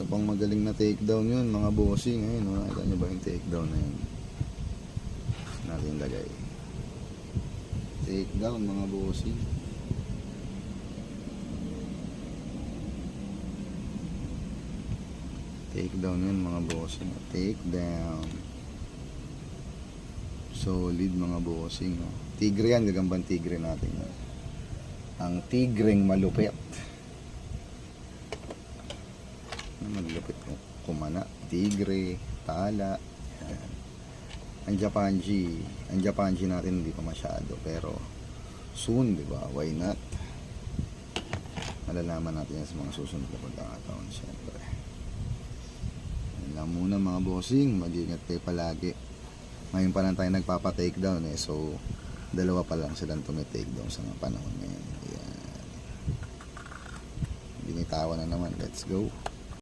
Isa pang magaling na takedown yun mga bossing. Ayun, nakita nyo ba yung takedown na yun? Natin lagay. Takedown mga bossing. Takedown yun mga bossing. Takedown. Solid mga bossing. Tigre yan, gagambang tigre natin. Ang tigreng malupit. Malupit kumana. Tigre, tala. Yan. Ang Japanji natin hindi pa masyado. Pero soon, di ba? Why not? Malalaman natin yan sa mga susunod na pagkakataon. Siyempre. Yan lang muna mga bossing. Mag-ingat kayo palagi. Ngayon pa lang tayo nagpapa-takedown eh. So, dalawa pa lang silang tumi-takedown sa mga panahon ngayon. Ayan. Binitawan na naman. Let's go.